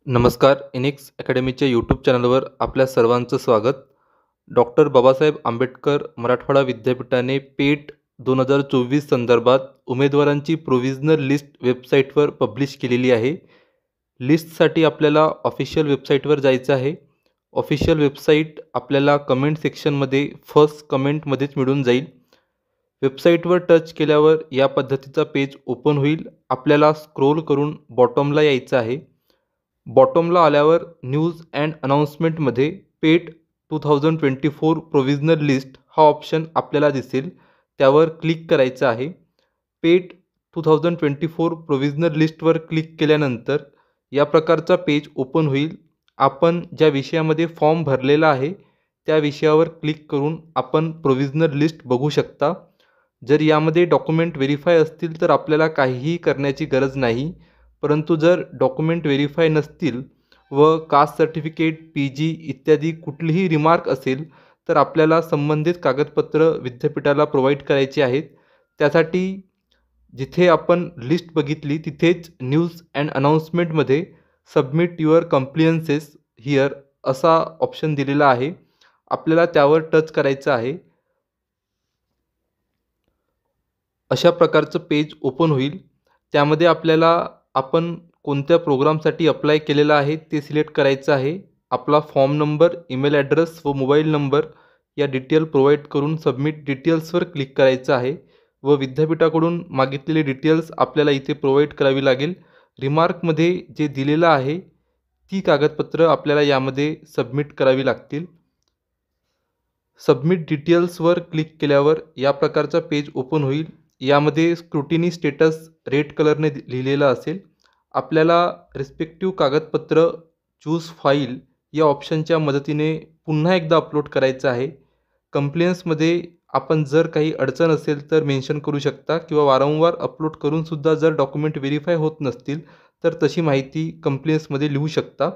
नमस्कार. इनिक्स अकॅडमीच्या यूट्यूब चॅनलवर आपल्या सर्वांचं स्वागत. डॉक्टर बाबासाहेब आंबेडकर मराठवाडा विद्यापीठाने पेट 2024 संदर्भात उमेदवारांची प्रोव्हिजनल लिस्ट वेबसाईटवर पब्लिश केलेली आहे. लिस्टसाठी आपल्याला ऑफिशियल वेबसाईटवर जायचं आहे. ऑफिशियल वेबसाईट आपल्याला कमेंट सेक्शनमध्ये फर्स्ट कमेंटमध्येच मिळून जाईल. वेबसाईटवर टच केल्यावर या पद्धतीचा पेज ओपन होईल. आपल्याला स्क्रोल करून बॉटमला यायचं आहे. बॉटमला आल्यावर न्यूज अँड अनाउन्समेंटमध्ये पेट 2024 प्रोव्हिजनल लिस्ट हा ऑप्शन आपल्याला दिसेल. त्यावर क्लिक करायचं आहे. पेट 2024 प्रोव्हिजनल लिस्टवर क्लिक केल्यानंतर या प्रकारचा पेज ओपन होईल. आपण ज्या विषयामध्ये फॉर्म भरलेला आहे त्या विषयावर क्लिक करून आपण प्रोव्हिजनल लिस्ट बघू शकता. जर यामध्ये डॉक्युमेंट व्हेरीफाय असतील तर आपल्याला काहीही करण्याची गरज नाही. परंतु जर डॉक्युमेंट व्हेरीफाय नसतील व कास्ट सर्टिफिकेट, PG इत्यादी कुठलीही रिमार्क असेल तर आपल्याला संबंधित कागदपत्र विद्यापीठाला प्रोव्हाइड करायची आहेत. त्यासाठी जिथे आपण लिस्ट बघितली तिथेच न्यूज अँड अनाउन्समेंटमध्ये सबमिट युअर कम्प्लियन्सेस हिअर असा ऑप्शन दिलेला आहे. आपल्याला त्यावर टच करायचं आहे. अशा प्रकारचं पेज ओपन होईल. त्यामध्ये आपल्याला आपण कोणत्या प्रोग्रामसाठी अप्लाय केलेला आहे ते सिलेक्ट करायचं आहे. आपला फॉर्म नंबर, ईमेल ॲड्रेस व मोबाईल नंबर या डिटेल प्रोव्हाइड करून सबमिट डिटेल्सवर क्लिक करायचं आहे व विद्यापीठाकडून मागितलेली डिटेल्स आपल्याला इथे प्रोव्हाइड करावी लागेल. रिमार्कमध्ये जे दिलेलं आहे ती कागदपत्र आपल्याला यामध्ये सबमिट करावी लागतील. सबमिट डिटेल्सवर क्लिक केल्यावर या प्रकारचा पेज ओपन होईल. यामध्ये स्क्रुटिनी स्टेटस रेड कलरने लिहिलेलं असेल. आपल्याला रिस्पेक्टिव्ह कागदपत्र चूज फाईल या ऑप्शनच्या मदतीने पुन्हा एकदा अपलोड करायचं आहे. कंप्लेन्समध्ये आपण जर काही अडचण असेल तर मेन्शन करू शकता किंवा वारंवार अपलोड करूनसुद्धा जर डॉक्युमेंट व्हेरीफाय होत नसतील तर तशी माहिती कंप्लेन्समध्ये लिहू शकता.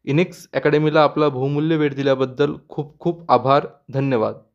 इनिक्स अकॅडमीला आपला बहुमूल्य वेळ दिल्याबद्दल खूप खूप आभार. धन्यवाद.